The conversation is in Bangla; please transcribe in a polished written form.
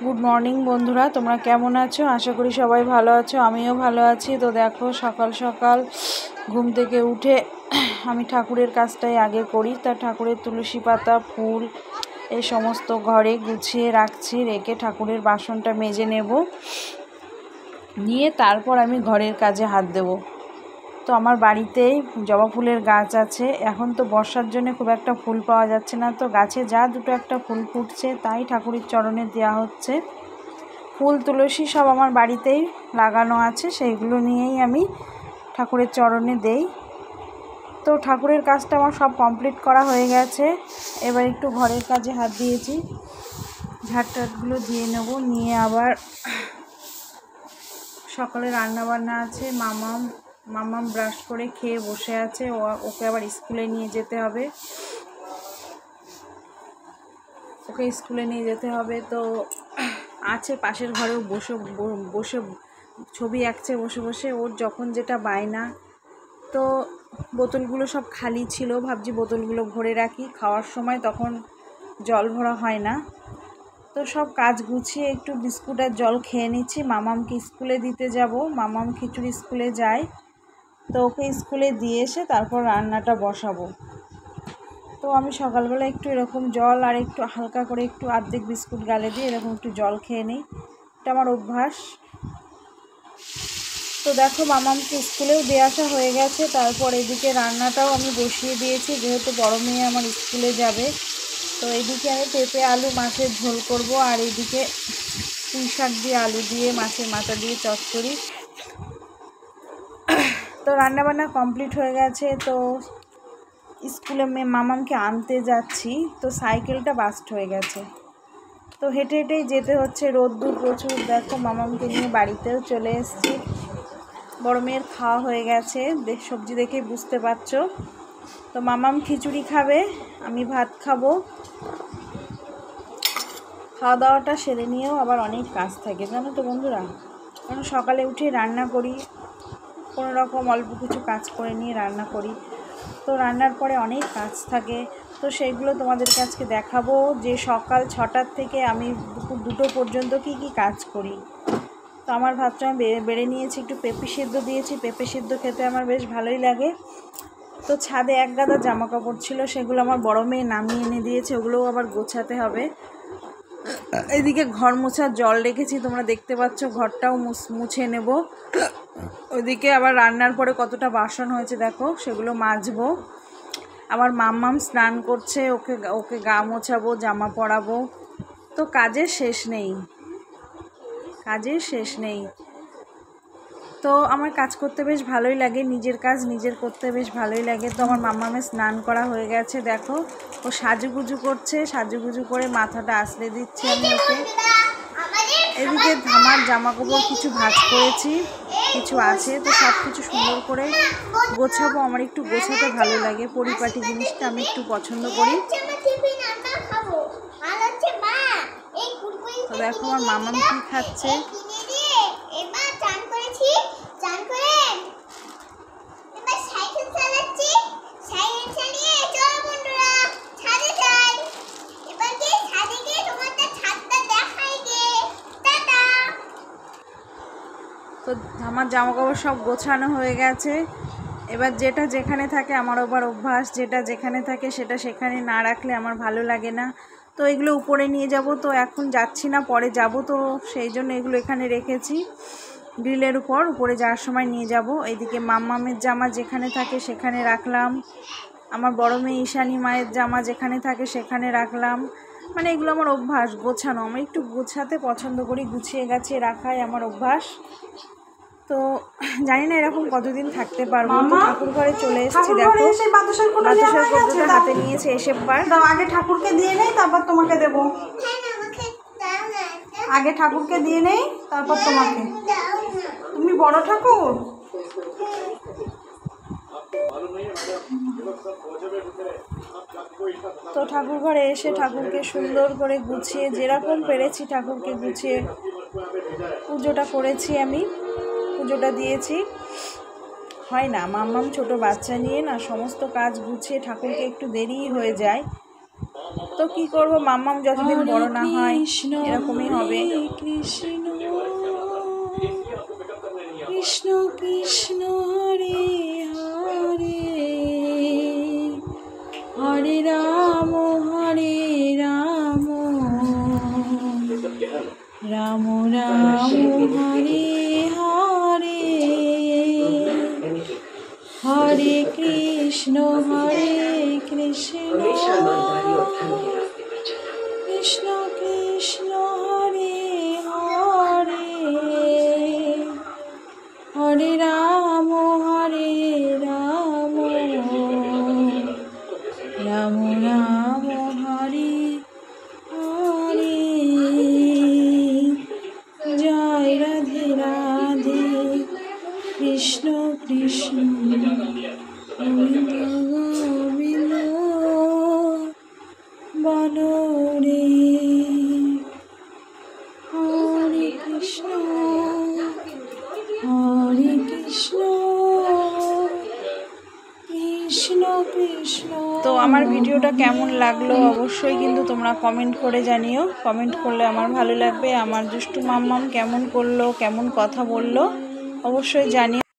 গুড মর্নিং বন্ধুরা, তোমরা কেমন আছো? আশা করি সবাই ভালো আছো, আমিও ভালো আছি। তো দেখো, সকাল সকাল ঘুম থেকে উঠে আমি ঠাকুরের কাজটাই আগে করি। তা ঠাকুরের তুলসী পাতা, ফুল এই সমস্ত ঘরে গুছিয়ে রাখছি। রেখে ঠাকুরের বাসনটা মেজে নেব, নিয়ে তারপর আমি ঘরের কাজে হাত দেব। তো আমার বাড়িতেই জবা ফুলের গাছ আছে। এখন তো বর্ষার জন্য খুব একটা ফুল পাওয়া যাচ্ছে না, তো গাছে যা দুটো একটা ফুল ফুটছে তাই ঠাকুরের চরণে দেওয়া হচ্ছে। ফুল তুলসী সব আমার বাড়িতেই লাগানো আছে, সেইগুলো নিয়েই আমি ঠাকুরের চরণে দেই। তো ঠাকুরের কাজটা আমার সব কমপ্লিট করা হয়ে গেছে। এবার একটু ঘরের কাজে হাত দিয়েছি, ঝাড়টাটগুলো দিয়ে নেব। নিয়ে আবার সকালে রান্নাবান্না আছে। মামাম ব্রাশ করে খেয়ে বসে আছে, ওকে আবার স্কুলে নিয়ে যেতে হবে। তো আছে পাশের ঘরেও বসে ছবি আঁকছে বসে বসে। ওর যখন যেটা বায়না। তো বোতলগুলো সব খালি ছিল, ভাবছি বোতলগুলো ভরে রাখি, খাওয়ার সময় তখন জল ভরা হয় না। তো সব কাজ গুছিয়ে একটু বিস্কুট আর জল খেয়ে নিচ্ছি। মামামকে স্কুলে দিতে যাব। মামাম খিচুড়ি স্কুলে যায়, তো ওকে স্কুলে দিয়ে এসে তারপর রান্নাটা বসাবো। তো আমি সকালবেলা একটু এরকম জল আর একটু হালকা করে একটু অর্ধেক বিস্কুট গালে দিয়ে এরকম একটু জল খেয়ে নিই, এটা আমার অভ্যাস। তো দেখো, মামামকে স্কুলেও দিয়ে আসা হয়ে গেছে। তারপর এদিকে রান্নাটাও আমি বসিয়ে দিয়েছি, যেহেতু বড় মেয়ে আমার স্কুলে যাবে। তো এদিকে আমি পেঁপে আলু মাছের ঝোল করব, আর এদিকে পুঁই শাক দিয়ে আলু দিয়ে মাছের মাথা দিয়ে চচ্চড়ি। তো রান্নাবান্না কমপ্লিট হয়ে গেছে। তো স্কুলে মামামকে আনতে যাচ্ছি, তো সাইকেলটা বাস্ট হয়ে গেছে, তো হেঁটে হেঁটেই যেতে হচ্ছে। রোদ্দুর প্রচুর। দেখো, মামামকে নিয়ে বাড়িতেও চলে এসেছি। বড় মেয়ের খাওয়া হয়ে গেছে, সবজি দেখেই বুঝতে পারছো। তো মামাম খিচুড়ি খাবে, আমি ভাত খাবো। খাওয়া দাওয়াটা সেরে নিয়েও আবার অনেক কাজ থাকে, জানো তো বন্ধুরা। কারণ সকালে উঠে রান্না করি, কোনো রকম অল্প কিছু কাজ করে নিয়ে রান্না করি। তো রান্নার পরে অনেক কাজ থাকে, তো সেইগুলো তোমাদের কাছে দেখাবো যে সকাল 6টার থেকে আমি দুপুর 2টো পর্যন্ত কি কি কাজ করি। তো আমার ভাতটা আমি বেড়ে নিয়েছি, একটু পেঁপে সিদ্ধ দিয়েছি। পেঁপে সিদ্ধ খেতে আমার বেশ ভালোই লাগে। তো ছাদে এক গাদা জামা কাপড় ছিল, সেগুলো আমার বড় মেয়ে নামিয়ে এনে দিয়েছে, ওগুলোও আবার গোছাতে হবে। এদিকে ঘর মোছার জল রেখেছি, তোমরা দেখতে পাচ্ছ, ঘরটাও মুছে নেব। ওইদিকে আবার রান্নার পরে কতটা বাসন হয়েছে দেখো, সেগুলো মাজবো। আমার মাম্মাম স্নান করছে, ওকে গা মোছাবো, জামা পরাবো। তো কাজের শেষ নেই। তো আমার কাজ করতে বেশ ভালোই লাগে, নিজের কাজ নিজের করতে বেশ ভালোই লাগে। তো আমার মাম্মামের স্নান করা হয়ে গেছে, দেখো ও সাজুগুজু করছে, সাজুগুজু করে মাথাটা আঁচড়ে দিচ্ছে আমি ওকে। এদিকে আমার জামা কাপড় কিছু ভাঁজ করেছি, কিছু আছে, তো সব কিছু সুন্দর করে গোছাবো। আমার একটু গোছাতে ভালো লাগে, পরিপাটি জিনিসটা আমি একটু পছন্দ করি। তো দেখো আমার মামাম কি খাচ্ছে। তো আমার জামাকাপড় সব গোছানো হয়ে গেছে। এবার যেটা যেখানে থাকে, আমার আবার অভ্যাস, যেটা যেখানে থাকে সেটা সেখানে না রাখলে আমার ভালো লাগে না। তো এগুলো উপরে নিয়ে যাব, তো এখন যাচ্ছি না, পরে যাব। তো সেই জন্য এগুলো এখানে রেখেছি গ্রিলের উপরে যাওয়ার সময় নিয়ে যাব। এইদিকে মাম্মামের জামা যেখানে থাকে সেখানে রাখলাম, আমার বড় মেয়ে ঈশানী মায়ের জামা যেখানে থাকে সেখানে রাখলাম। মানে এগুলো আমার অভ্যাস গোছানো, আমি একটু গোছাতে পছন্দ করি, গুছিয়ে গাছিয়ে রাখাই আমার অভ্যাস। তো জানি না এরকম কতদিন থাকতে পারবো। তো ঠাকুর ঘরে চলে এসেছি, দেখো বাতাসার কৌটোটা হাতে নিয়েছে। এসে আগে ঠাকুরকে দিয়ে নেই, তারপর তোমাকে দেবো। আগে ঠাকুরকে দিয়ে নেই, তারপর তোমাকে। তুমি বড় ঠাকুর। তো ঠাকুর ঘরে এসে ঠাকুরকে সুন্দর করে গুছিয়ে, যেরকম পেরেছি ঠাকুরকে গুছিয়ে পুজোটা করেছি, আমি পুজোটা দিয়েছি। হয় না, মাম্মাম ছোট বাচ্চা নিয়ে না সমস্ত কাজ গুছিয়ে ঠাকুরকে একটু দেরিই হয়ে যায়। তো কি করব, মাম্মাম যতদিন বড় না হয় এরকমই হবে। কৃষ্ণ কৃষ্ণ কৃষ্ণ হরে হরে হরে রাম রাম রাম হরে হরে হরে কৃষ্ণ কৃষ্ণ কৃষ্ণ হরে হরে হরে রাম রাম রাম হরে হরে। জয় রাধে রাধে কৃষ্ণ কৃষ্ণ গোবিন্দ গোবিন্দ বলো রে। হরে কৃষ্ণ কৃষ্ণ কৃষ্ণ। তো আমার ভিডিওটা কেমন লাগলো অবশ্যই কিন্তু তোমরা কমেন্ট করে জানিও। কমেন্ট করলে আমার ভালো লাগবে। আমার দুষ্টু মাম্মাম কেমন করলো, কেমন কথা বললো অবশ্যই জানিও।